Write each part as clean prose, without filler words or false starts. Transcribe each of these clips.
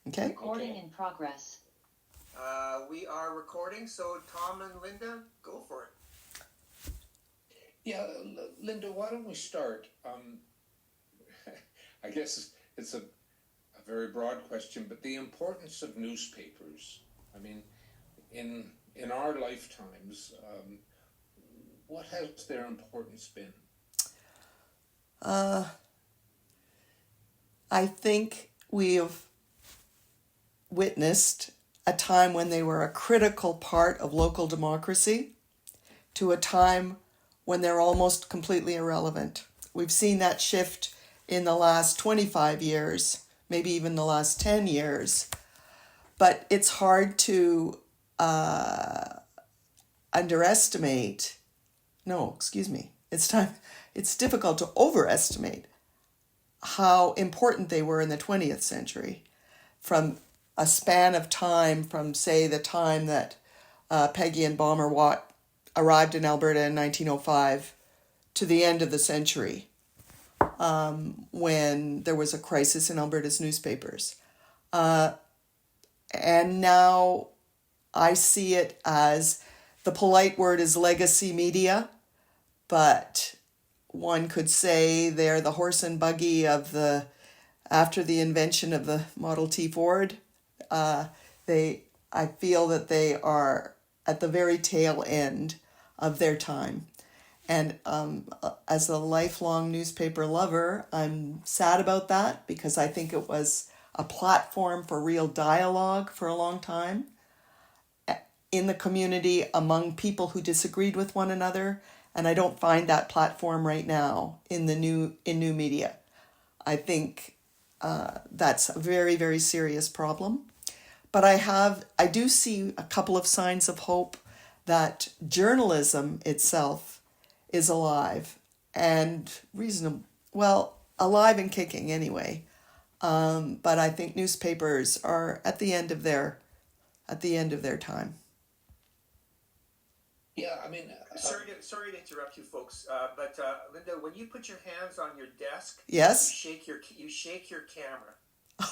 Okay. Recording in progress. We are recording, so Tom and Linda, go for it. Yeah, Linda, why don't we start? I guess it's a very broad question, but the importance of newspapers. I mean, in our lifetimes, what has their importance been? I think we have witnessed a time when they were a critical part of local democracy to a time when they're almost completely irrelevant. We've seen that shift in the last 25 years, maybe even the last 10 years. But it's hard to it's difficult to overestimate how important they were in the 20th century. From a span of time from, say, the time that Peggy and Balmer arrived in Alberta in 1905 to the end of the century, when there was a crisis in Alberta's newspapers. And now I see it as, the polite word is legacy media, but one could say they're the horse and buggy of after the invention of the Model T Ford. I feel that they are at the very tail end of their time. And as a lifelong newspaper lover, I'm sad about that, because I think it was a platform for real dialogue for a long time in the community among people who disagreed with one another. And I don't find that platform right now in new media. I think that's a very, very serious problem. But I do see a couple of signs of hope that journalism itself is alive and alive and kicking anyway. But I think newspapers are at the end of their time. Yeah, I mean, sorry to interrupt you, folks. But Linda, when you put your hands on your desk, yes, you shake your camera.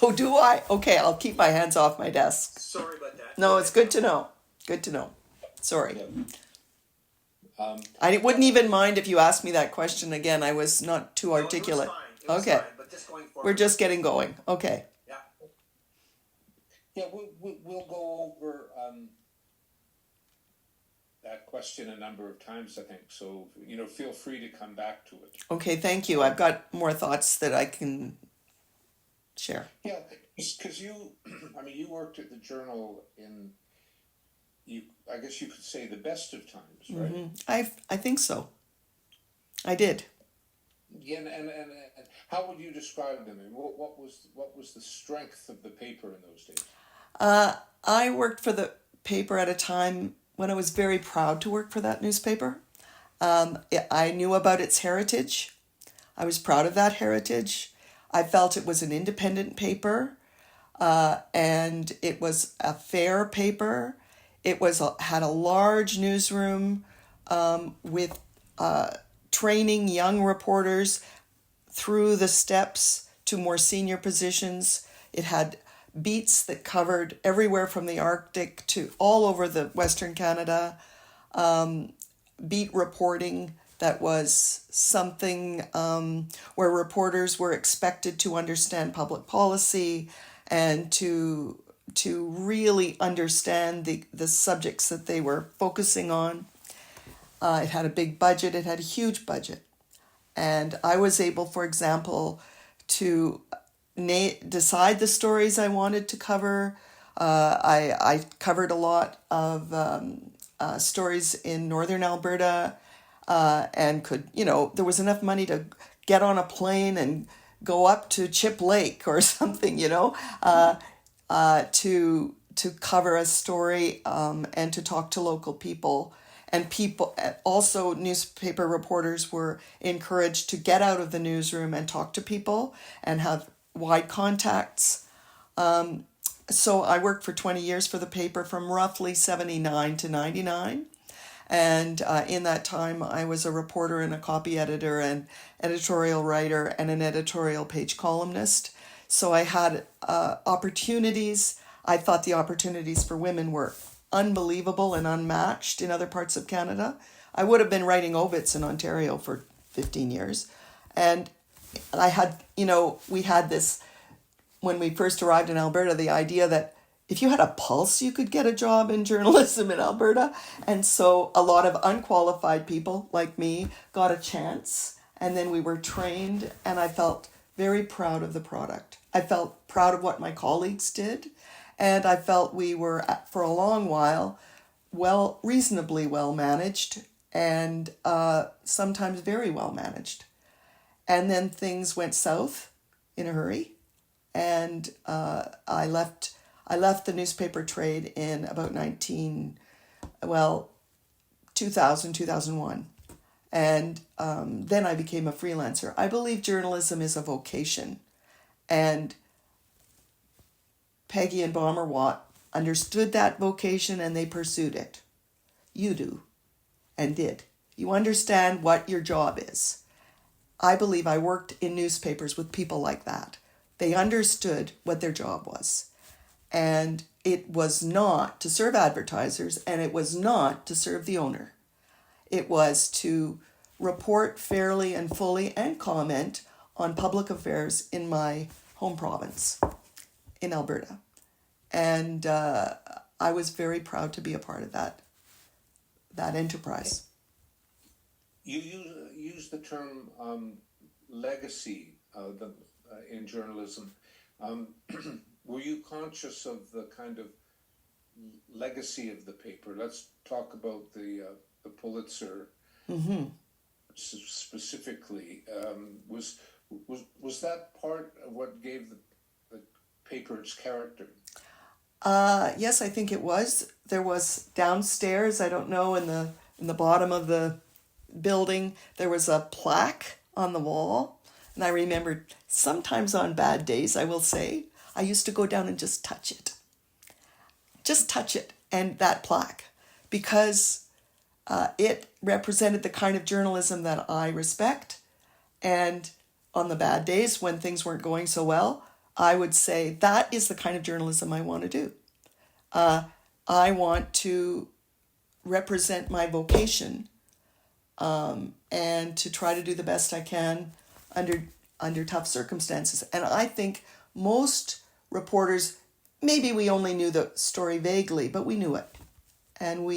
Oh, do I? Okay, I'll keep my hands off my desk. Sorry about that. No, it's good to know. Good to know. Sorry. Yeah. I wouldn't even mind if you asked me that question again. I was not too articulate. It was okay. Fine, but just going forward. We're just getting going. Okay. Yeah. Yeah, we'll go over that question a number of times, I think. So, feel free to come back to it. Okay, thank you. I've got more thoughts that I can share. Yeah, because you worked at the Journal I guess you could say the best of times, right? Mm-hmm. I think so. I did. Yeah, and how would you describe them? And what was the strength of the paper in those days? I worked for the paper at a time when I was very proud to work for that newspaper. I knew about its heritage. I was proud of that heritage. I felt it was an independent paper, and it was a fair paper. It had a large newsroom with training young reporters through the steps to more senior positions. It had beats that covered everywhere from the Arctic to all over the Western Canada. Beat reporting that was something where reporters were expected to understand public policy and to really understand the subjects that they were focusing on. It had a big budget. It had a huge budget. And I was able, for example, to decide the stories I wanted to cover. I covered a lot of stories in northern Alberta, and there was enough money to get on a plane and go up to Chip Lake or something, to cover a story and to talk to local people. And also newspaper reporters were encouraged to get out of the newsroom and talk to people and have wide contacts. So I worked for 20 years for the paper from roughly 79 to 99. And in that time, I was a reporter and a copy editor and editorial writer and an editorial page columnist. So I had opportunities. I thought the opportunities for women were unbelievable and unmatched in other parts of Canada. I would have been writing obits in Ontario for 15 years. And I had, we had this, when we first arrived in Alberta, the idea that if you had a pulse, you could get a job in journalism in Alberta. And so a lot of unqualified people like me got a chance. And then we were trained, and I felt very proud of the product. I felt proud of what my colleagues did. And I felt we were, for a long while, reasonably well managed, and sometimes very well managed. And then things went south in a hurry, and I left the newspaper trade in about 2001. And then I became a freelancer. I believe journalism is a vocation. And Peggy and Balmer understood that vocation, and they pursued it. You do, and did. You understand what your job is. I believe I worked in newspapers with people like that. They understood what their job was. And it was not to serve advertisers, and it was not to serve the owner. It was to report fairly and fully and comment on public affairs in my home province in Alberta. And I was very proud to be a part of that enterprise. You use the term legacy in journalism. Were you conscious of the kind of legacy of the paper? Let's talk about the Pulitzer specifically. Was that part of what gave the paper its character? Yes, I think it was. There was downstairs, I don't know, in the bottom of the building, there was a plaque on the wall. And I remember sometimes on bad days, I will say, I used to go down and just touch it. Just touch it and that plaque, because it represented the kind of journalism that I respect. And on the bad days when things weren't going so well, I would say that is the kind of journalism I want to do. I want to represent my vocation, and to try to do the best I can under tough circumstances. And I think most reporters, maybe we only knew the story vaguely, but we knew it. And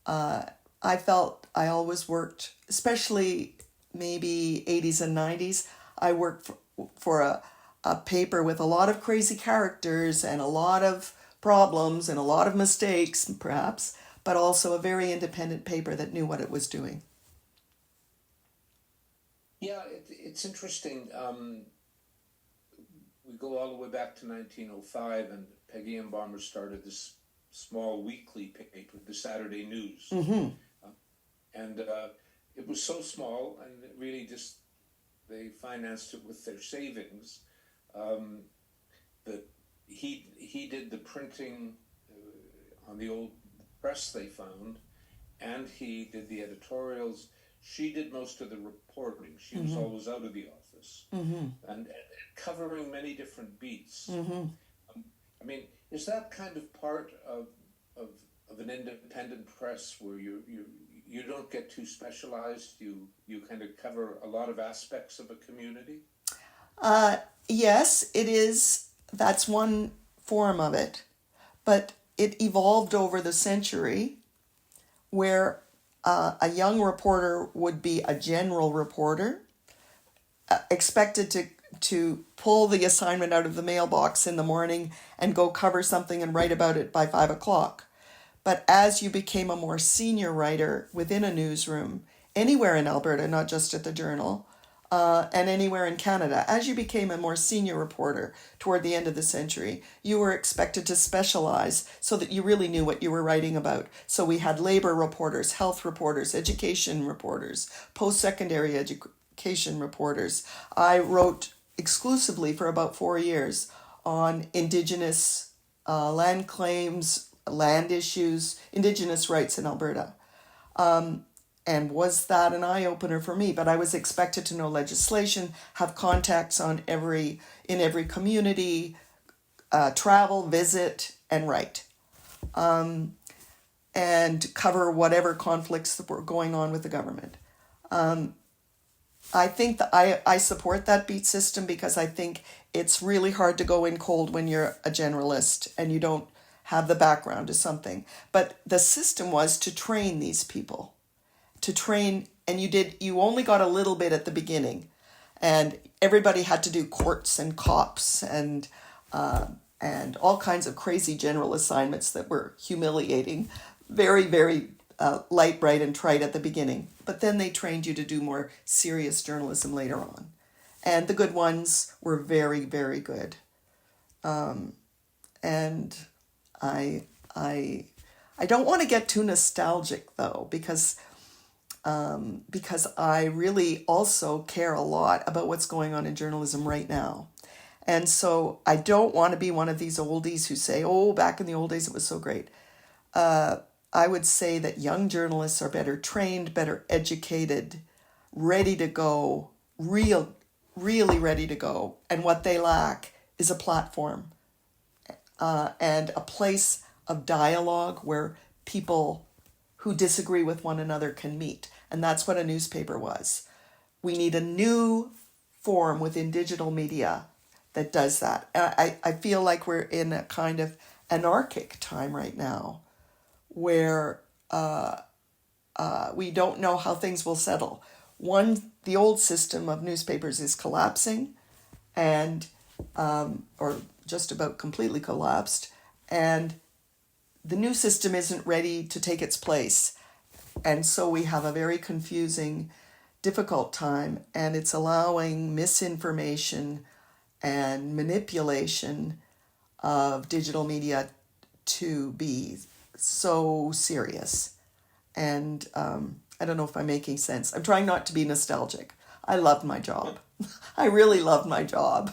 I felt I always worked, especially maybe 80s and 90s, I worked for a paper with a lot of crazy characters and a lot of problems and a lot of mistakes, perhaps, but also a very independent paper that knew what it was doing. Yeah, it's interesting. We go all the way back to 1905, and Peggy and Balmer started this small weekly paper, the Saturday News. Mm-hmm. And it was so small, and it really just, they financed it with their savings. That he did the printing on the old press they found, and he did the editorials. She did most of the reporting. She was always out of the office, and covering many different beats. I mean, is that kind of part of an independent press where you don't get too specialized? You kind of cover a lot of aspects of a community? Yes, it is. That's one form of it. But it evolved over the century, where a young reporter would be a general reporter, expected to pull the assignment out of the mailbox in the morning and go cover something and write about it by 5 o'clock. But as you became a more senior writer within a newsroom, anywhere in Alberta, not just at the Journal, and anywhere in Canada, as you became a more senior reporter toward the end of the century, you were expected to specialize so that you really knew what you were writing about. So we had labor reporters, health reporters, education reporters, post-secondary education reporters. I wrote exclusively for about 4 years on Indigenous land claims, land issues, Indigenous rights in Alberta. and was that an eye-opener for me? But I was expected to know legislation, have contacts in every community, travel, visit, and write, and cover whatever conflicts that were going on with the government. I think that I support that beat system because I think it's really hard to go in cold when you're a generalist and you don't have the background to something. But the system was to train these people, to train, and you only got a little bit at the beginning, and everybody had to do courts and cops and all kinds of crazy general assignments that were humiliating, very, very light, bright, and trite at the beginning. But then they trained you to do more serious journalism later on. And the good ones were very, very good. And I don't want to get too nostalgic, though, because I really also care a lot about what's going on in journalism right now. And so I don't want to be one of these oldies who say, oh, back in the old days it was so great. I would say that young journalists are better trained, better educated, ready to go, really ready to go. And what they lack is a platform and a place of dialogue where people who disagree with one another can meet. And that's what a newspaper was. We need a new form within digital media that does that. I feel like we're in a kind of anarchic time right now where we don't know how things will settle. The old system of newspapers is collapsing and or just about completely collapsed, and the new system isn't ready to take its place. And so we have a very confusing, difficult time, and it's allowing misinformation and manipulation of digital media to be so serious. And I don't know if I'm making sense. I'm trying not to be nostalgic. I loved my job. I really loved my job.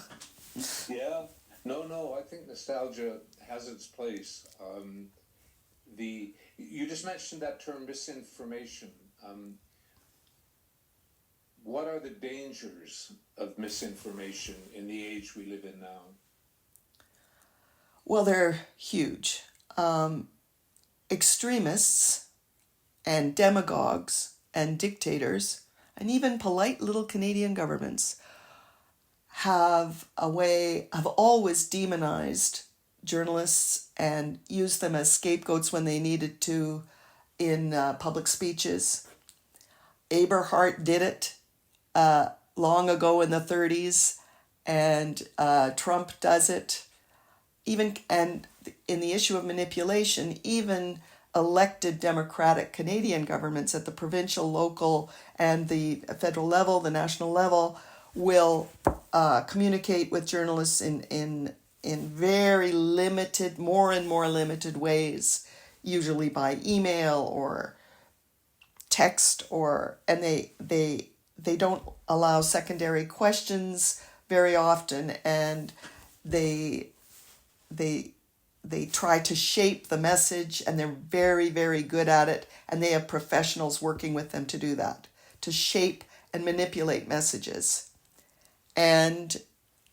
Yeah. No, I think nostalgia has its place. You just mentioned that term misinformation. What are the dangers of misinformation in the age we live in now? Well, they're huge. Extremists and demagogues and dictators and even polite little Canadian governments have always demonized journalists and used them as scapegoats when they needed to in public speeches. Aberhart did it long ago in the 30s, and Trump does it. And in the issue of manipulation, even elected Democratic Canadian governments at the provincial, local, and the federal level, the national level, will communicate with journalists in very limited, more and more limited ways, usually by email or text, and they don't allow secondary questions very often, and they try to shape the message, and they're very, very good at it, and they have professionals working with them to do that, to shape and manipulate messages. And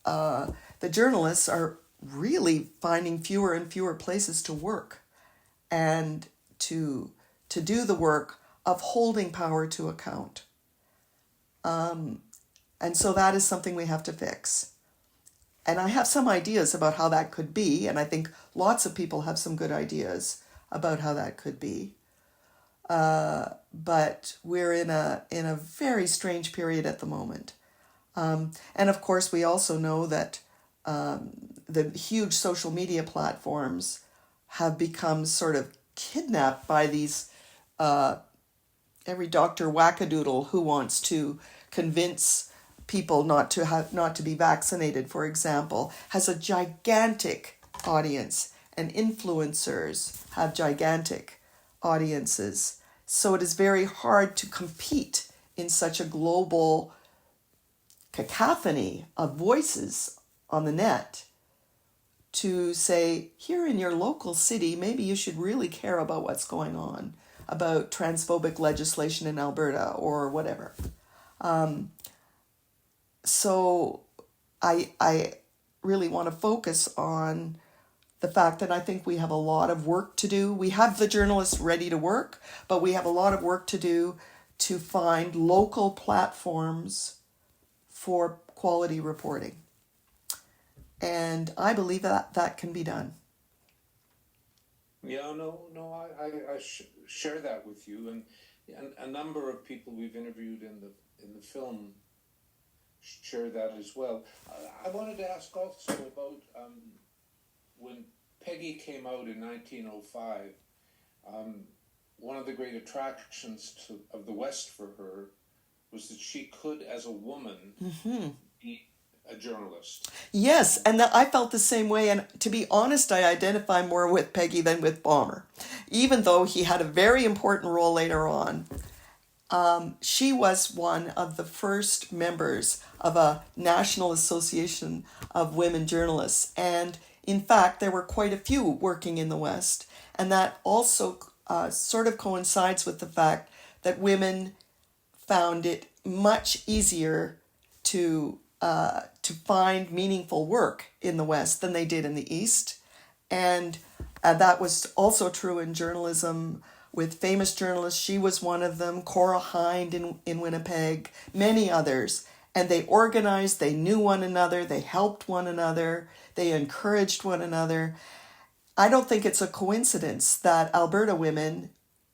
the journalists are really finding fewer and fewer places to work and to do the work of holding power to account. And so that is something we have to fix. And I have some ideas about how that could be, and I think lots of people have some good ideas about how that could be. But we're in a very strange period at the moment. And of course, we also know that the huge social media platforms have become sort of kidnapped by these every Dr. Wackadoodle who wants to convince people not to be vaccinated, for example, has a gigantic audience, and influencers have gigantic audiences. So it is very hard to compete in such a global cacophony of voices on the net to say, here in your local city, maybe you should really care about what's going on, about transphobic legislation in Alberta or whatever. So I really want to focus on the fact that I think we have a lot of work to do. We have the journalists ready to work, but we have a lot of work to do to find local platforms for quality reporting. And I believe that that can be done. Yeah, no, I share that with you, and a number of people we've interviewed in the film share that as well. I wanted to ask also about when Peggy came out in 1905. One of the great attractions of the West for her was that she could, as a woman, be a journalist. Yes, and I felt the same way. And to be honest, I identify more with Peggy than with Balmer. Even though he had a very important role later on, she was one of the first members of a National Association of Women Journalists. And in fact, there were quite a few working in the West. And that also sort of coincides with the fact that women found it much easier to find meaningful work in the West than they did in the East. And that was also true in journalism with famous journalists. She was one of them, Cora Hind in Winnipeg, many others. And they organized, they knew one another, they helped one another, they encouraged one another. I don't think it's a coincidence that Alberta women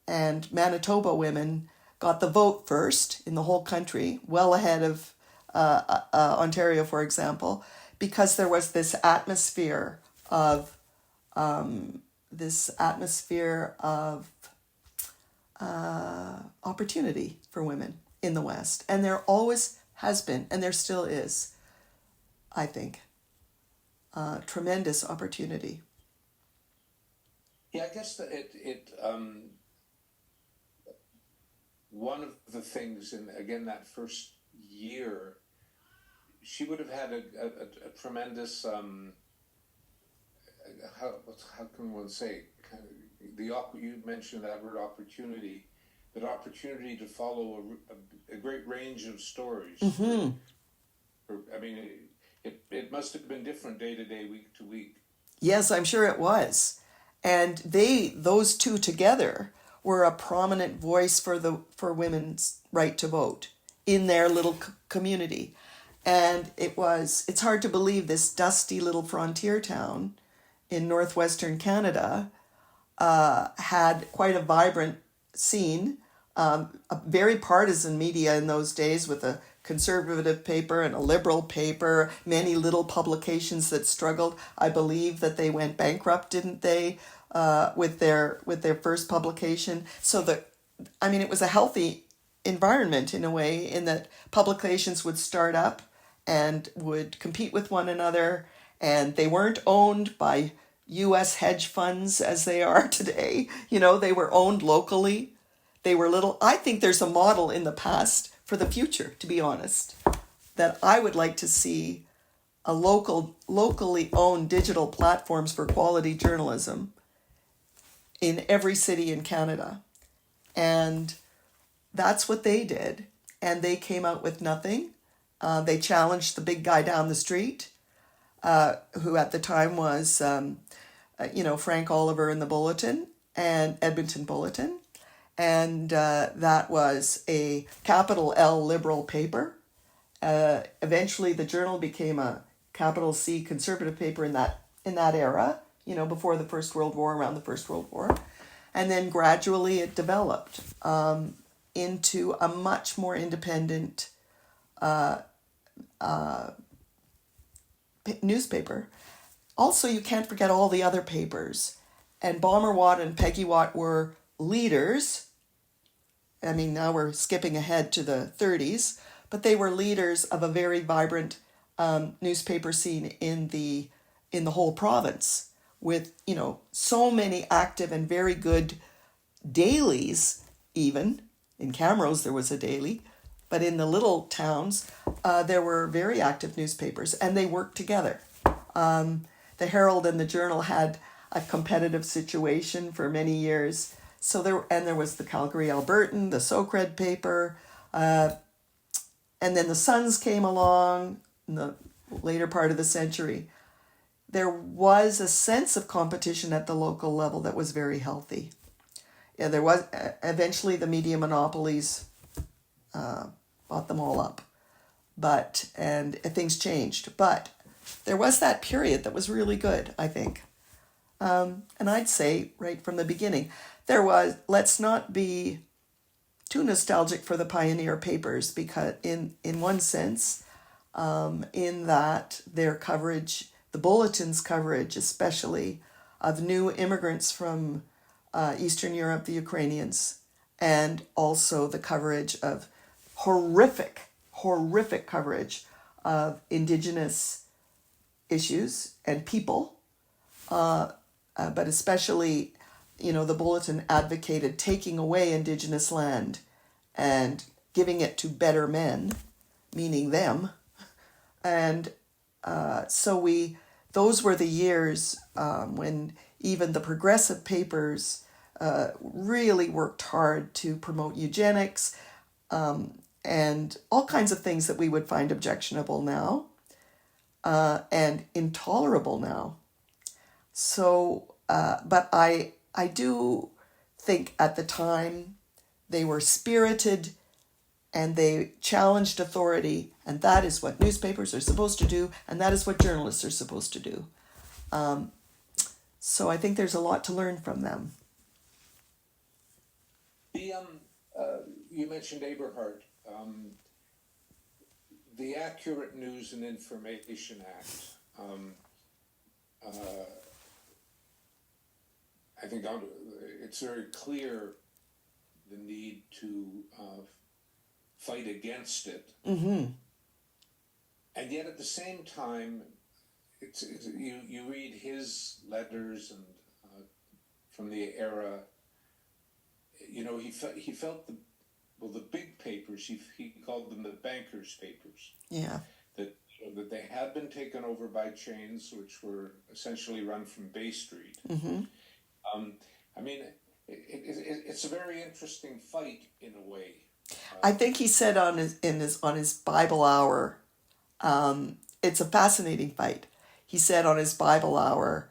and Manitoba women got the vote first in the whole country, well ahead of Ontario, for example, because there was this atmosphere of opportunity for women in the West. And there always has been, and there still is, I think, tremendous opportunity. Yeah, I guess that it one of the things in, again, that first year, she would have had a tremendous how can one say, you mentioned that word opportunity, that opportunity to follow a great range of stories. Mm-hmm. I mean, it must have been different day to day, week to week. Yes, I'm sure it was. And those two together were a prominent voice for women's right to vote in their little community. And it's hard to believe this dusty little frontier town in northwestern Canada had quite a vibrant scene, a very partisan media in those days with a conservative paper and a liberal paper, many little publications that struggled. I believe that they went bankrupt, didn't they, with their first publication? So it was a healthy environment in a way, in that publications would start up and would compete with one another, and they weren't owned by U.S. hedge funds as they are today. They were owned locally. They were little. I think there's a model in the past for the future, to be honest, that I would like to see a locally owned digital platforms for quality journalism in every city in Canada. And that's what they did. And they came out with nothing. They challenged the big guy down the street, who at the time was, Frank Oliver in the Bulletin and Edmonton Bulletin. And that was a capital L liberal paper. Eventually, the Journal became a capital C conservative paper in that era, before the First World War, around the First World War. And then gradually it developed into a much more independent newspaper. Also, you can't forget all the other papers. And Balmer Watt and Peggy Watt were leaders. I mean, now we're skipping ahead to the 30s, but they were leaders of a very vibrant newspaper scene in the whole province, with so many active and very good dailies. Even in Camrose there was a daily, but in the little towns there were very active newspapers, and they worked together. The Herald and the Journal had a competitive situation for many years. So there was the Calgary Albertan, the Socred paper, and then the Suns came along in the later part of the century. There was a sense of competition at the local level that was very healthy. Yeah, there was eventually the media monopolies bought them all up, and things changed. But there was that period that was really good, I think. And I'd say right from the beginning, let's not be too nostalgic for the pioneer papers, because in one sense, in that their coverage, the bulletins coverage especially, of new immigrants from Eastern Europe, the Ukrainians, and also the coverage of horrific coverage of Indigenous issues and people, but especially, the bulletin advocated taking away Indigenous land and giving it to better men, meaning them. And those were the years when even the progressive papers really worked hard to promote eugenics and all kinds of things that we would find objectionable now and intolerable now. So, but I do think at the time they were spirited and they challenged authority, and that is what newspapers are supposed to do, and that is what journalists are supposed to do. So I think there's a lot to learn from them. You mentioned Aberhart. The Accurate News and Information Act. I think it's very clear the need to fight against it. Mm-hmm. And yet at the same time, you read his letters and from the era. He felt the big papers. He called them the bankers' papers. Yeah. That they had been taken over by chains, which were essentially run from Bay Street. Mm-hmm. It's a very interesting fight in a way. I think he said on his Bible hour, it's a fascinating fight. He said on his Bible hour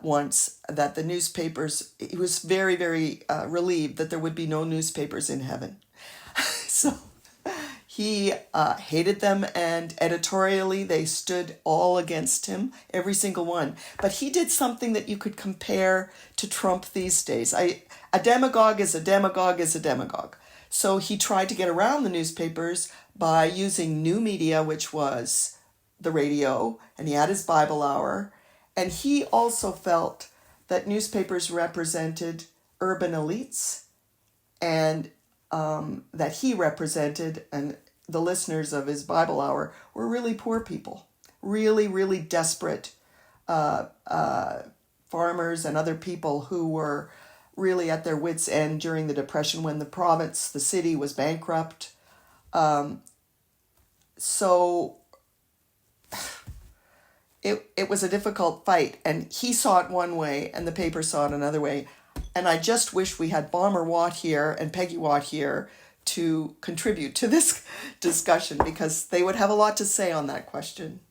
once that the newspapers, he was very, very relieved that there would be no newspapers in heaven. So he hated them, and editorially they stood all against him, every single one. But he did something that you could compare to Trump these days. A demagogue is a demagogue is a demagogue. So he tried to get around the newspapers by using new media, which was the radio, and he had his Bible hour. And he also felt that newspapers represented urban elites, and that he represented, and the listeners of his Bible hour were really poor people, really, really desperate farmers and other people who were really at their wits' end during the Depression when the city was bankrupt. So it was a difficult fight, and he saw it one way and the paper saw it another way. And I just wish we had Balmer Watt here and Peggy Watt here to contribute to this discussion, because they would have a lot to say on that question.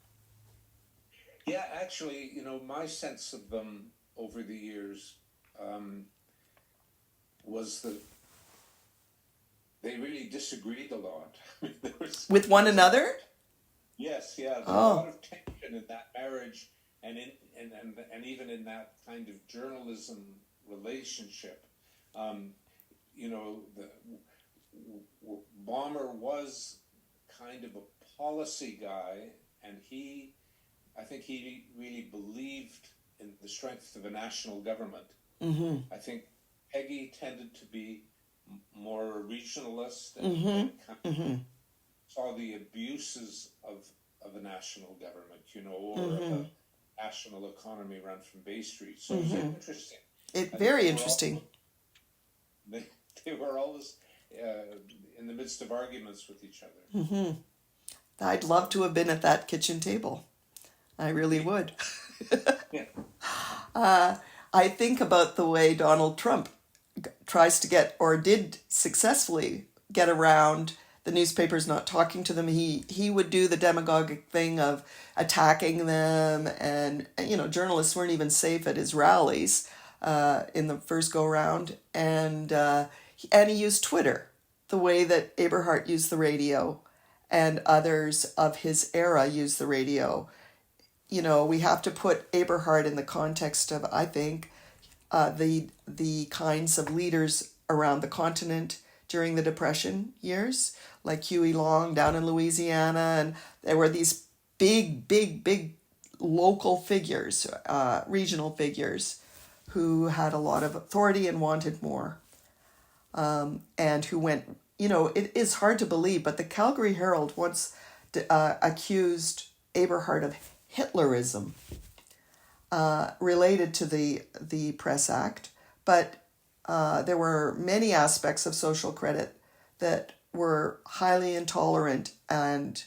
Yeah, actually, my sense of them over the years was that they really disagreed a lot. With one another? Yes, yeah. There was a lot of tension in that marriage, and even in that kind of journalism relationship. Balmer was kind of a policy guy, and I think he really believed in the strength of a national government. Mm-hmm. I think Peggy tended to be more regionalist Mm-hmm. and kind of Mm-hmm. saw the abuses of a national government, or Mm-hmm. of a national economy run from Bay Street. So Mm-hmm. it was interesting. Very interesting. They were always in the midst of arguments with each other. Mm-hmm. I'd love to have been at that kitchen table. I really would. Yeah. I think about the way Donald Trump tries to get, or did successfully get around the newspapers not talking to them. He would do the demagogic thing of attacking them, and journalists weren't even safe at his rallies in the first go round, and he used Twitter the way that Eberhard used the radio, and others of his era used the radio. We have to put Eberhard in the context of, I think, the kinds of leaders around the continent during the Depression years, like Huey Long down in Louisiana, and there were these big local figures, regional figures, who had a lot of authority and wanted more, and who went, it is hard to believe, but the Calgary Herald once accused Eberhard of Hitlerism related to the Press Act, but there were many aspects of social credit that were highly intolerant and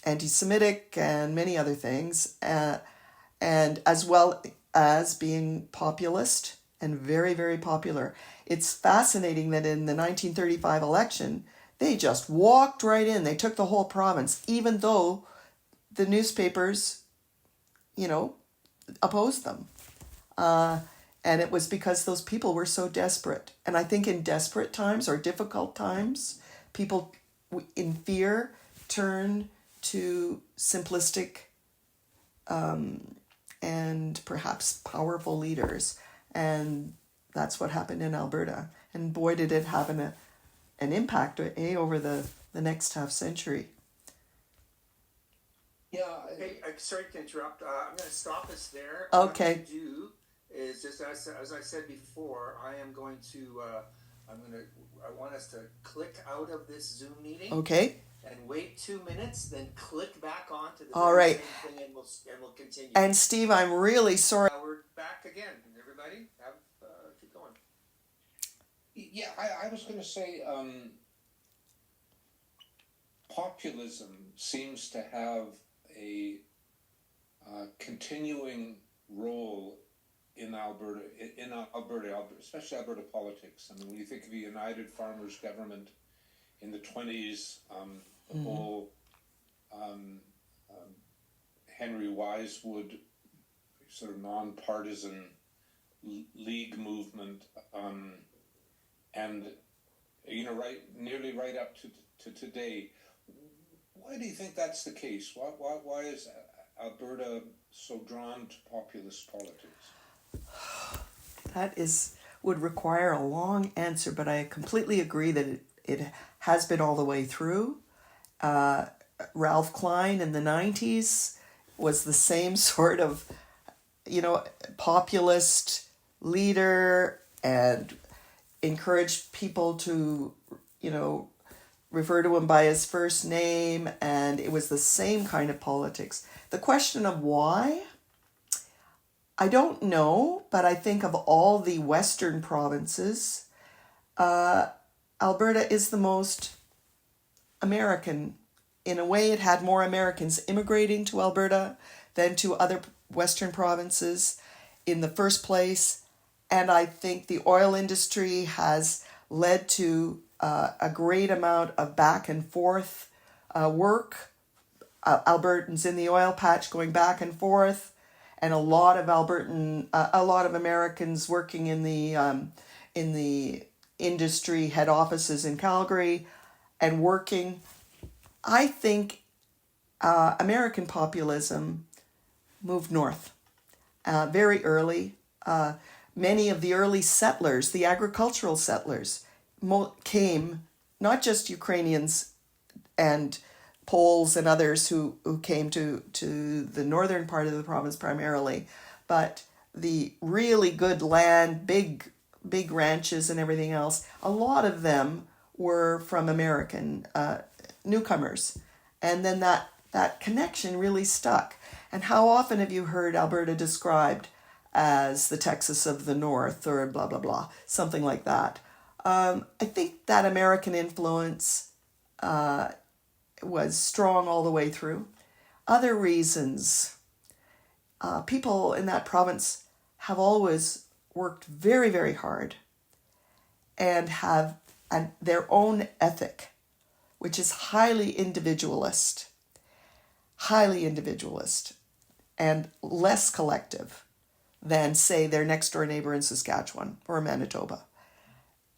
anti-Semitic and many other things, and as well as being populist and very, very popular. It's fascinating that in the 1935 election, they just walked right in. They took the whole province, even though the newspapers, opposed them. And it was because those people were so desperate. And I think in desperate times or difficult times, people in fear turn to simplistic and perhaps powerful leaders. And that's what happened in Alberta. And boy, did it have an impact over the next half century. Yeah. Hey, sorry to interrupt. I'm going to stop us there. Okay. What I'm going to do is just as I said before, I want us to click out of this Zoom meeting. Okay. And wait 2 minutes, then click back on to the All right. same thing, and we'll continue. And Steve, I'm really sorry. We're back again. Everybody, keep going. Yeah, I was going to say, populism seems to have a continuing role in Alberta, especially Alberta politics. I mean, when you think of the United Farmers government in the 20s, the whole Henry Wisewood sort of nonpartisan league movement, and nearly right up to today. Why do you think that's the case? Why is Alberta so drawn to populist politics? That would require a long answer, but I completely agree that it has been all the way through. Ralph Klein in the 90s was the same sort of, populist leader, and encouraged people to, refer to him by his first name, and it was the same kind of politics. The question of why, I don't know, but I think of all the Western provinces, Alberta is the most American. In a way, it had more Americans immigrating to Alberta than to other Western provinces in the first place. And I think the oil industry has led to a great amount of back and forth work. Albertans in the oil patch going back and forth, and a lot of Americans working in the industry head offices in Calgary and working. I think American populism moved north very early. Many of the early settlers, the agricultural settlers, came, not just Ukrainians and Poles and others who came to the northern part of the province primarily, but the really good land, big ranches and everything else, a lot of them were from American newcomers. And then that connection really stuck. And how often have you heard Alberta described as the Texas of the North, or blah, blah, blah, something like that? I think that American influence was strong all the way through. Other reasons, people in that province have always worked very, very hard and have their own ethic, which is highly individualist, and less collective than, say, their next door neighbor in Saskatchewan or Manitoba.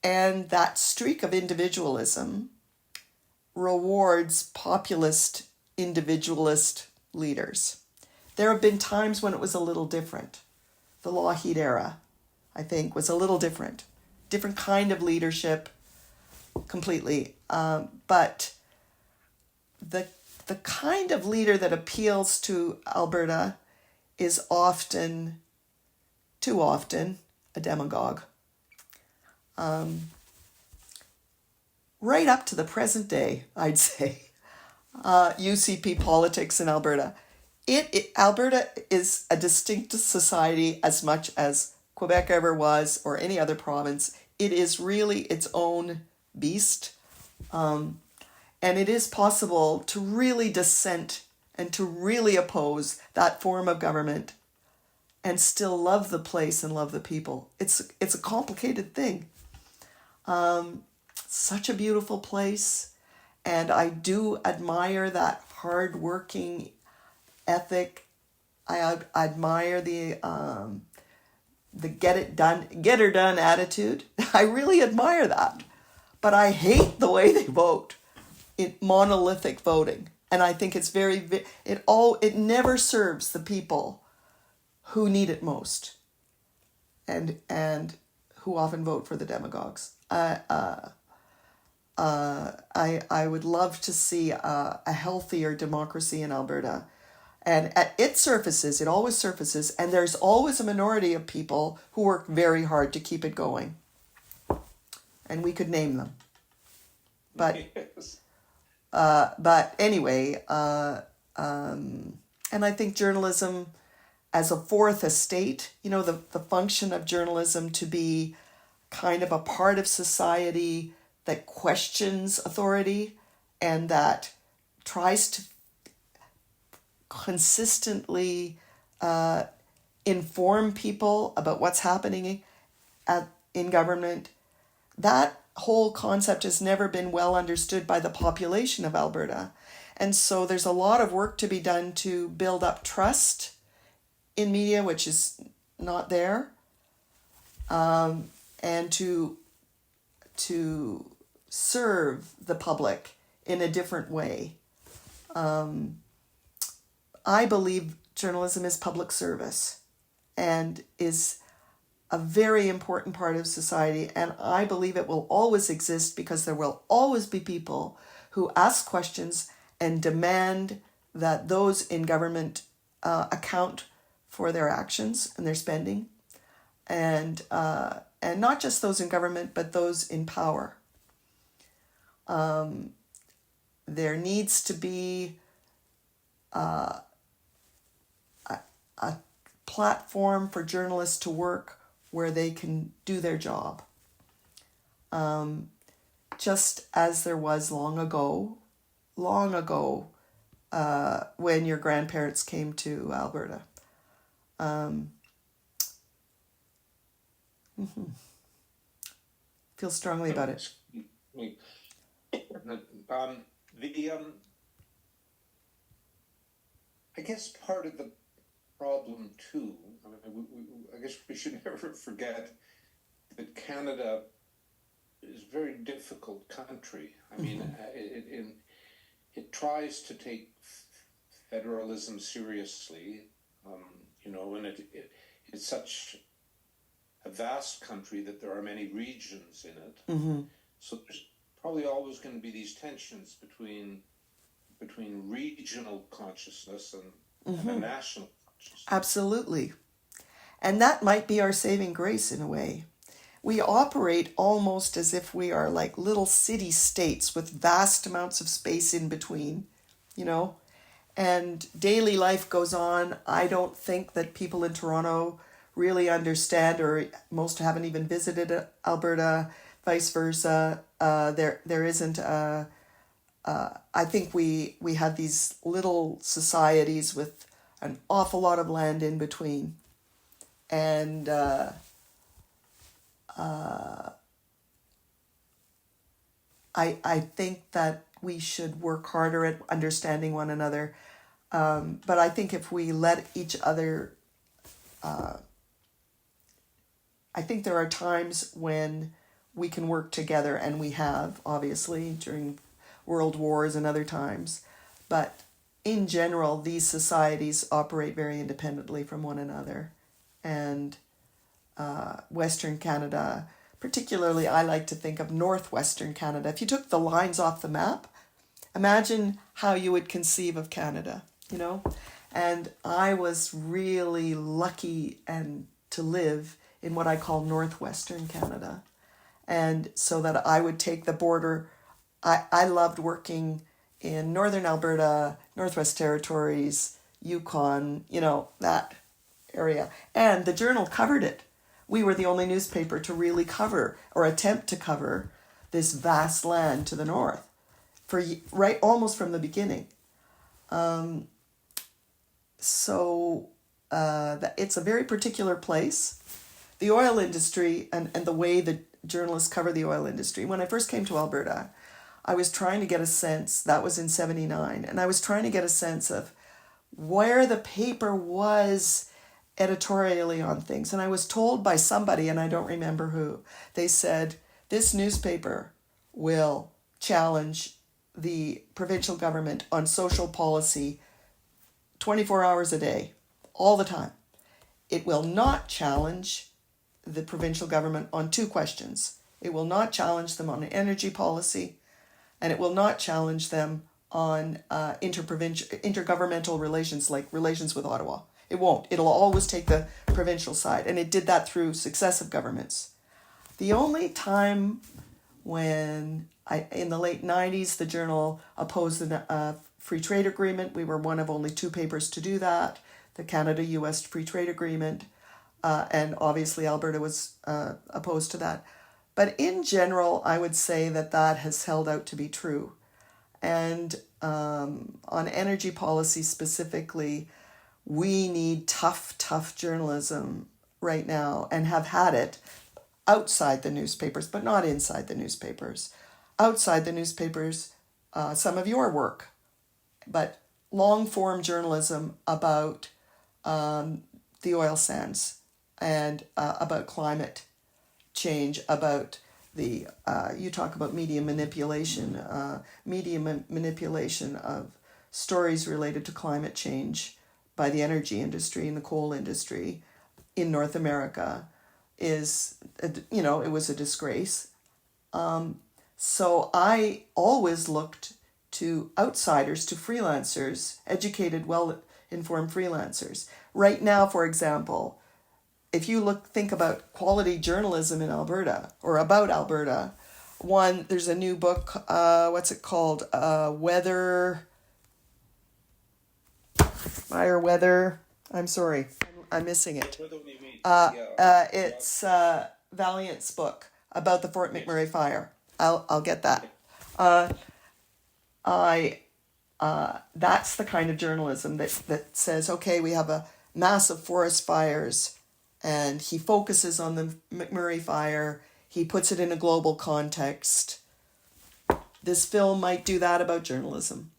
And that streak of individualism rewards populist, individualist leaders. There have been times when it was a little different. The Lougheed era, I think, was a little different. Different kind of leadership, completely. But the kind of leader that appeals to Alberta is often, too often, a demagogue. Right up to the present day, I'd say, UCP politics in Alberta. Alberta is a distinct society as much as Quebec ever was, or any other province. It is really its own beast. And it is possible to really dissent and to really oppose that form of government and still love the place and love the people. It's a complicated thing. Such a beautiful place. And I do admire that hard-working ethic. I admire the get her done attitude. I really admire that. But I hate the way they vote. Monolithic voting. And I think it's it never serves the people who need it most. And who often vote for the demagogues. I would love to see a healthier democracy in Alberta. And it always surfaces, and there's always a minority of people who work very hard to keep it going. And we could name them. But Yes. but anyway, and I think journalism as a fourth estate, the function of journalism to be kind of a part of society that questions authority and that tries to consistently inform people about what's happening in government. That whole concept has never been well understood by the population of Alberta. And so there's a lot of work to be done to build up trust in media, which is not there, and to serve the public in a different way. I believe journalism is public service and is a very important part of society, and I believe it will always exist because there will always be people who ask questions and demand that those in government account for their actions and their spending, and not just those in government, but those in power. There needs to be a platform for journalists to work where they can do their job. Just as there was long ago, when your grandparents came to Alberta. Feel strongly about it. I guess part of the problem too, I guess we should never forget that Canada is a very difficult country. I mean, it tries to take federalism seriously, and it's such a vast country that there are many regions in it. Mm-hmm. So there's probably always going to be these tensions between regional consciousness and a national consciousness. Absolutely. And that might be our saving grace in a way. We operate almost as if we are like little city-states with vast amounts of space in between, and daily life goes on. I don't think that people in Toronto really understand, or most haven't even visited Alberta, vice versa. There isn't I think we have these little societies with an awful lot of land in between. And I think that we should work harder at understanding one another. But I think if we let each other, I think there are times when we can work together, and we have, obviously, during world wars and other times. But in general, these societies operate very independently from one another. And Western Canada, particularly, I like to think of northwestern Canada. If you took the lines off the map, imagine how you would conceive of Canada, you know? And I was really lucky and to live in what I call northwestern Canada. And so that I would take the border. I loved working in northern Alberta, Northwest Territories, Yukon, you know, that area. And the Journal covered it. We were the only newspaper to really cover or attempt to cover this vast land to the north for right almost from the beginning. So it's a very particular place. The oil industry and the way that journalists cover the oil industry. When I first came to Alberta, I was trying to get a sense, that was in 79, and I was trying to get a sense of where the paper was editorially on things. And I was told by somebody, and I don't remember who, they said, this newspaper will challenge the provincial government on social policy 24 hours a day, all the time. It will not challenge the provincial government on two questions. It will not challenge them on energy policy, and it will not challenge them on intergovernmental relations, like relations with Ottawa. It won't. It'll always take the provincial side, and it did that through successive governments. The only time when in the late 90s, the Journal opposed the free trade agreement. We were one of only two papers to do that, the Canada-US free trade agreement. And obviously Alberta was opposed to that. But in general, I would say that has held out to be true. And on energy policy specifically, we need tough journalism right now, and have had it outside the newspapers, but not inside the newspapers. Outside the newspapers, some of your work, but long-form journalism about the oil sands, and about climate change, about the, you talk about media manipulation of stories related to climate change by the energy industry and the coal industry in North America is, you know, it was a disgrace. So I always looked to outsiders, to freelancers, educated, well-informed freelancers. Right now, for example, if you think about quality journalism in Alberta, or about Alberta, there's a new book, what's it called? Weather, I'm sorry, I'm missing it. It's Valiant's book about the Fort McMurray fire. I'll get that. That's the kind of journalism that says, okay, we have a massive forest fires, and he focuses on the McMurray fire. He puts it in a global context. This film might do that about journalism.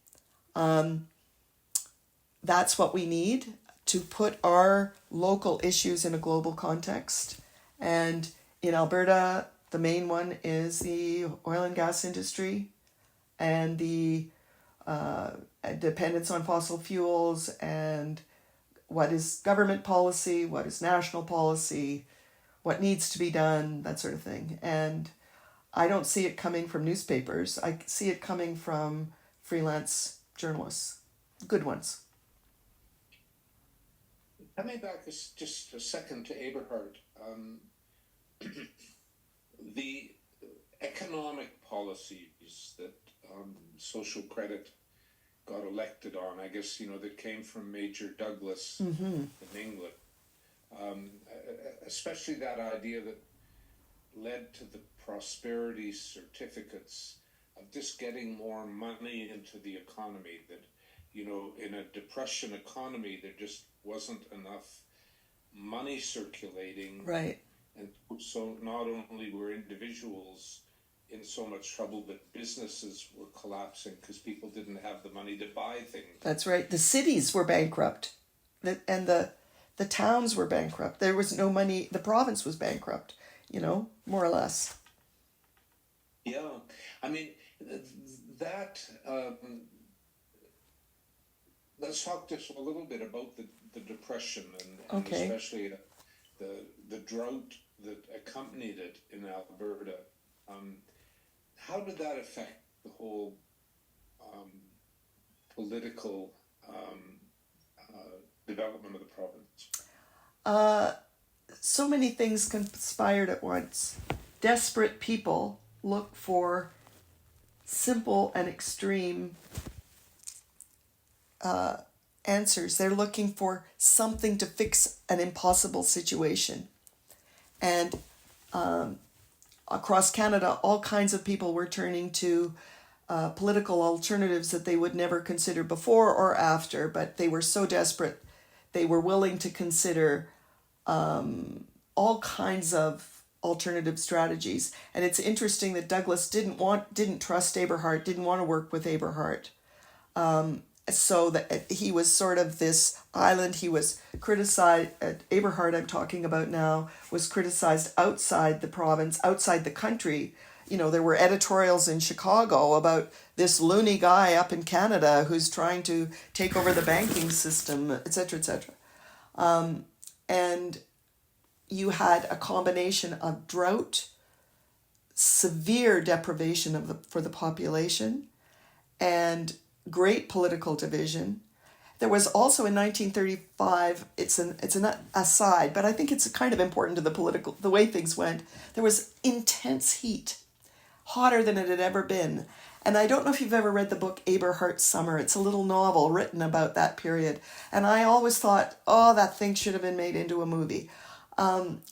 That's what we need, to put our local issues in a global context. And in Alberta, the main one is the oil and gas industry and the dependence on fossil fuels, and what is government policy, what is national policy, what needs to be done, that sort of thing. And I don't see it coming from newspapers. I see it coming from freelance journalists, good ones. Coming back just a second to Eberhard, the economic policies that social credit got elected on, I guess, you know, that came from Major Douglas in England, especially that idea that led to the prosperity certificates of just getting more money into the economy, that, you know, in a depression economy, there just wasn't enough money circulating. Right. And so not only were individuals in so much trouble, but businesses were collapsing because people didn't have the money to buy things. That's right. The cities were bankrupt, and the towns were bankrupt. There was no money. The province was bankrupt, more or less. Yeah, I mean that. Let's talk just a little bit about the Depression and Okay. especially the drought that accompanied it in Alberta. How did that affect the whole political development of the province? So many things conspired at once. Desperate people look for simple and extreme answers. They're looking for something to fix an impossible situation. And across Canada, all kinds of people were turning to political alternatives that they would never consider before or after, but they were so desperate they were willing to consider all kinds of alternative strategies. And it's interesting that Douglas didn't trust Aberhart, didn't want to work with Aberhart. So that he was sort of this island. He was criticized. Aberhart, I'm talking about now, was criticized outside the province, outside the country. There were editorials in Chicago about this loony guy up in Canada who's trying to take over the banking system, etc., etc. And you had a combination of drought, severe deprivation for the population, and great political division. There was also in 1935, it's an aside, but I think it's kind of important to the way things went. There was intense heat, hotter than it had ever been. And I don't know if you've ever read the book Aberhart's Summer. It's a little novel written about that period. And I always thought, that thing should have been made into a movie.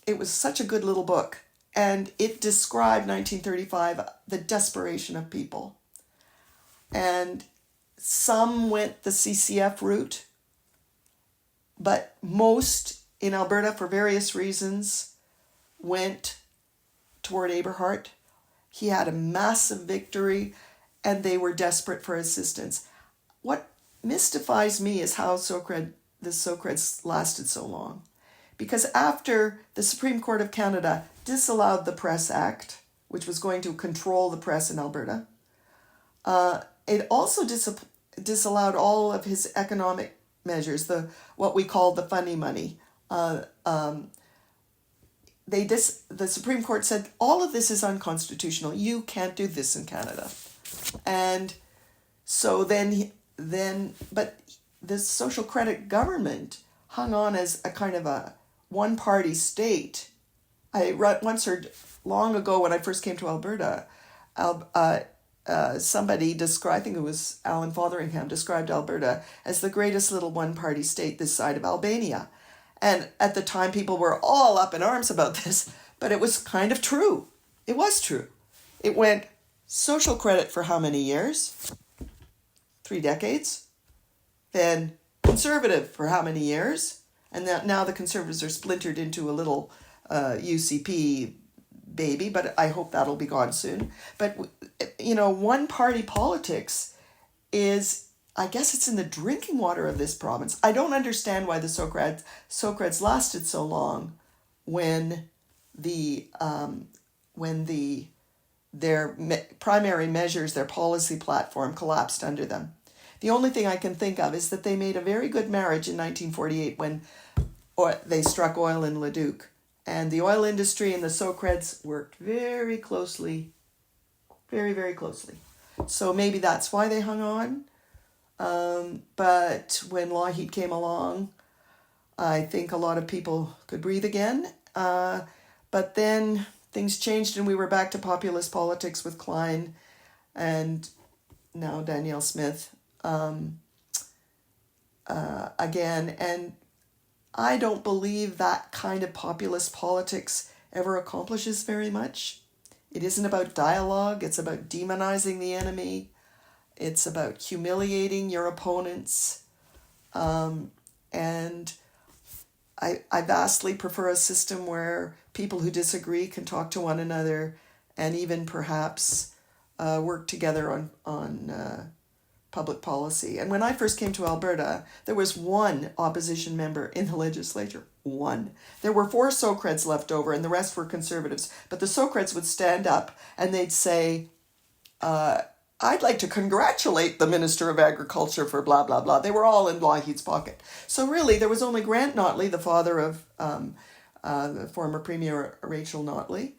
It was such a good little book. And it described 1935, the desperation of people. And some went the CCF route, but most in Alberta, for various reasons, went toward Aberhart. He had a massive victory, and they were desperate for assistance. What mystifies me is how the Socreds lasted so long. Because after the Supreme Court of Canada disallowed the Press Act, which was going to control the press in Alberta, it also disallowed all of his economic measures, what we call the funny money. The Supreme Court said all of this is unconstitutional. You can't do this in Canada, and so but the social credit government hung on as a kind of a one-party state. I once heard long ago when I first came to Alberta. Somebody described, I think it was Alan Fotheringham, described Alberta as the greatest little one-party state this side of Albania. And at the time, people were all up in arms about this, but it was kind of true. It was true. It went social credit for how many years? 3 decades. Then conservative for how many years? And now the Conservatives are splintered into a little UCP baby, but I hope that'll be gone soon. But, one-party politics is, I guess it's in the drinking water of this province. I don't understand why the Socreds lasted so long when their primary measures, their policy platform collapsed under them. The only thing I can think of is that they made a very good marriage in 1948 when they struck oil in Leduc. And the oil industry and the Socreds worked very closely, very, very closely. So maybe that's why they hung on. But when Lougheed came along, I think a lot of people could breathe again. But then things changed and we were back to populist politics with Klein and now Danielle Smith again. And I don't believe that kind of populist politics ever accomplishes very much. It isn't about dialogue. It's about demonizing the enemy. It's about humiliating your opponents. And I vastly prefer a system where people who disagree can talk to one another and even perhaps work together on public policy. And when I first came to Alberta, there was one opposition member in the legislature. One. There were 4 Socreds left over, and the rest were Conservatives. But the Socreds would stand up and they'd say, I'd like to congratulate the Minister of Agriculture for blah, blah, blah. They were all in Lougheed's pocket. So really, there was only Grant Notley, the father of the former Premier Rachel Notley.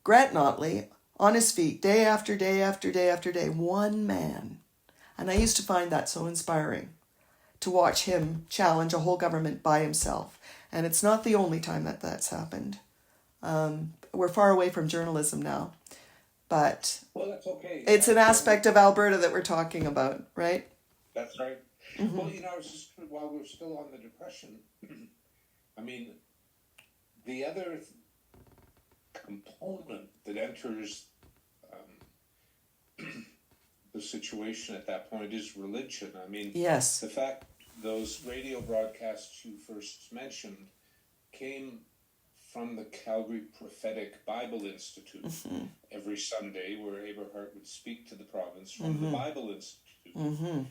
Grant Notley, on his feet, day after day after day after day, one man. And I used to find that so inspiring, to watch him challenge a whole government by himself. And it's not the only time that that's happened. We're far away from journalism now. But Well, that's okay. it's an aspect of Alberta that we're talking about, right? That's right. Well, I was just, while we're still on the Depression, I mean, the other component that enters the situation at that point is religion. I mean, Yes. the fact those radio broadcasts you first mentioned came from the Calgary Prophetic Bible Institute every Sunday, where Aberhart would speak to the province from the Bible Institute.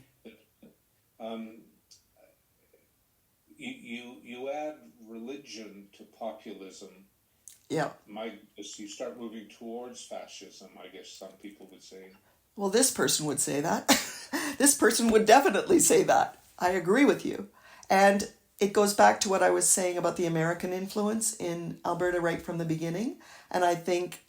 You add religion to populism. Yeah. You start moving towards fascism, I guess some people would say. Well, this person would say that. This person would definitely say that. I agree with you. And it goes back to what I was saying about the American influence in Alberta right from the beginning. And I think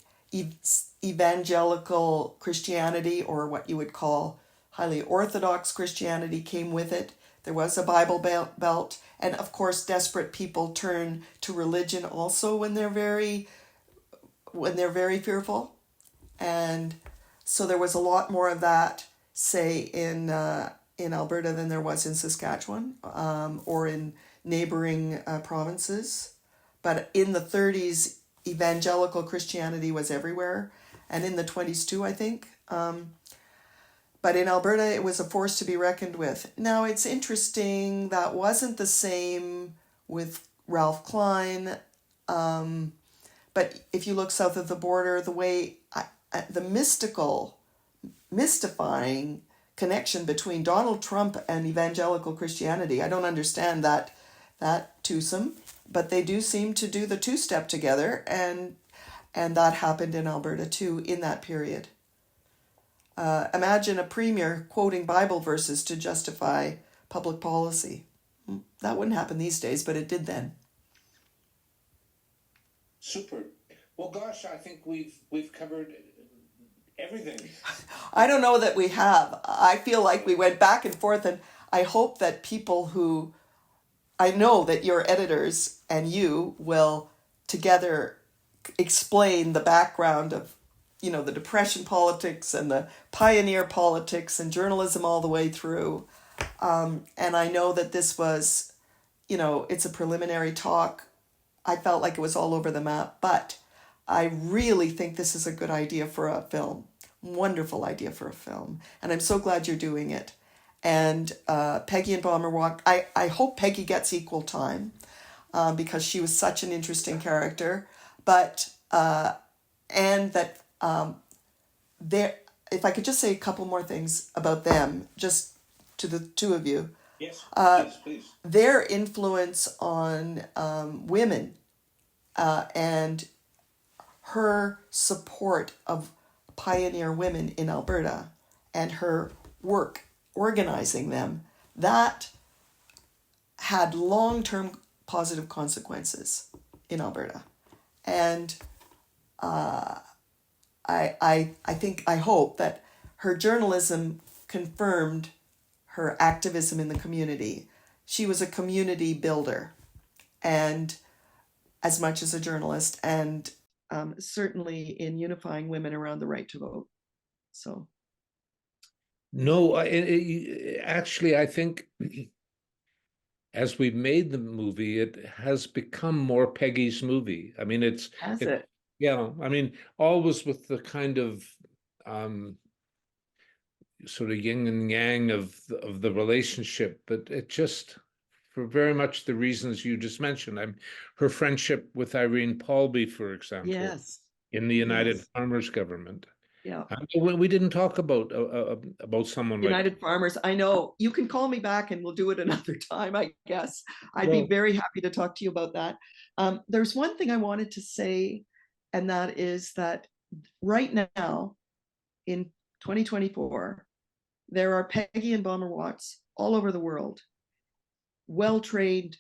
evangelical Christianity, or what you would call highly Orthodox Christianity, came with it. There was a Bible belt. And of course, desperate people turn to religion also when they're very fearful. And so there was a lot more of that, say, in Alberta than there was in Saskatchewan or in neighboring provinces. But in the 30s, evangelical Christianity was everywhere, and in the 20s too, I think. But in Alberta, it was a force to be reckoned with. Now, it's interesting, that wasn't the same with Ralph Klein. But if you look south of the border, the way the mystifying connection between Donald Trump and evangelical Christianity, I don't understand that twosome, but they do seem to do the two-step together, and that happened in Alberta too in that period. Imagine a premier quoting Bible verses to justify public policy. That wouldn't happen these days, but it did then. Super. Well, gosh, I think we've covered everything. I don't know that we have. I feel like we went back and forth, and I hope that I know that your editors and you will together explain the background of, the Depression politics and the pioneer politics and journalism all the way through. And I know that this was, it's a preliminary talk. I felt like it was all over the map, but I really think this is a good idea for a film. Wonderful idea for a film. And I'm so glad you're doing it. And Peggy and Balmer walk. I hope Peggy gets equal time because she was such an interesting character. But, and that if I could just say a couple more things about them, just to the two of you. Yes, please. Their influence on women and her support of pioneer women in Alberta and her work organizing them, that had long-term positive consequences in Alberta. And I hope that her journalism confirmed her activism in the community. She was a community builder, and as much as a journalist, and certainly in unifying women around the right to vote. So. No, actually, I think as we've made the movie, it has become more Peggy's movie. I mean, Has it? Yeah, I mean, always with the kind of sort of yin and yang of the relationship, but it just, for very much the reasons you just mentioned. Her friendship with Irene Paulby, for example, Yes. in the United Yes. Farmers Government. Yeah. We didn't talk about someone like United Farmers. I know. You can call me back and we'll do it another time, I guess. I'd be Well, very happy to talk to you about that. There's one thing I wanted to say, and that is that right now in 2024, there are Peggy and Balmer Watts all over the world, well trained,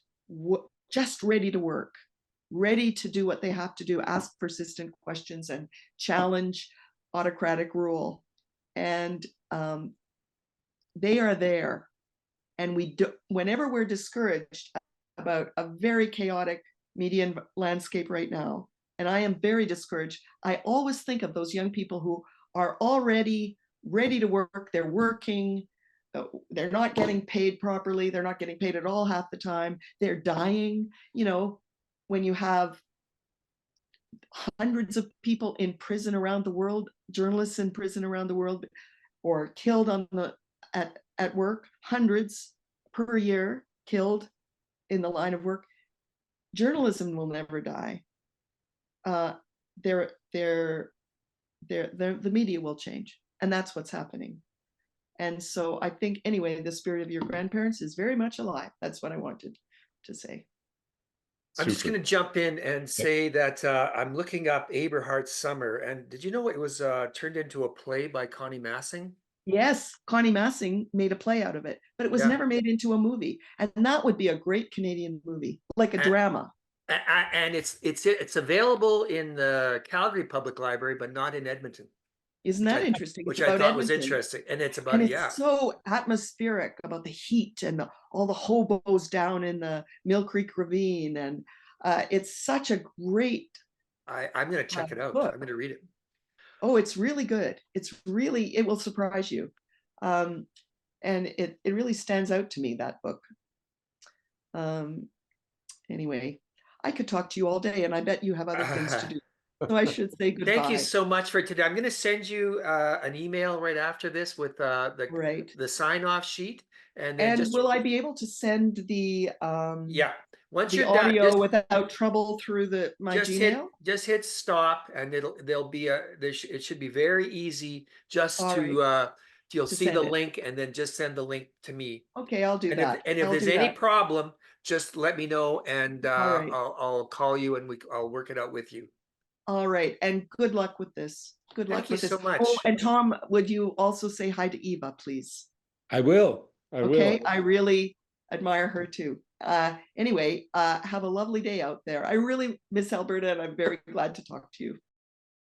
just ready to work, ready to do what they have to do, ask persistent questions and challenge autocratic rule. And they are there. And whenever we're discouraged about a very chaotic media landscape right now, and I am very discouraged, I always think of those young people who are already ready to work. They're working. They're not getting paid properly. They're not getting paid at all half the time. They're dying. When you have hundreds of people in prison around the world, journalists in prison around the world, or killed at work, hundreds per year killed in the line of work. Journalism will never die. The media will change, and that's what's happening. And so I think, anyway, the spirit of your grandparents is very much alive. That's what I wanted to say. I'm just going to jump in and say that I'm looking up Aberhart's Summer. And did you know it was turned into a play by Connie Massing? Yes, Connie Massing made a play out of it, but it was never made into a movie. And that would be a great Canadian movie, like a drama. And it's available in the Calgary Public Library, but not in Edmonton. Isn't that interesting? Which I thought was interesting. And it's about, it's so atmospheric about the heat and all the hobos down in the Mill Creek Ravine. And it's such a great I'm going to check it out. book. I'm going to read it. Oh, it's really good. It will surprise you. And it really stands out to me, that book. Anyway, I could talk to you all day, and I bet you have other things to do. So I should say goodbye. Thank you so much for today. I'm going to send you an email right after this with the sign-off sheet. And then will I be able to send the once the you're audio done, without trouble through my Gmail? Just hit stop, and it should be very easy. You'll see the link, and then just send the link to me. Okay, I'll do that. And if there's any problem, just let me know, and right. I'll call you, and I'll work it out with you. All right, and good luck with this. Good luck with this. Thank you so much. Oh, and Tom, would you also say hi to Eva, please? I will. Okay, I really admire her too. Anyway, have a lovely day out there. I really miss Alberta, and I'm very glad to talk to you.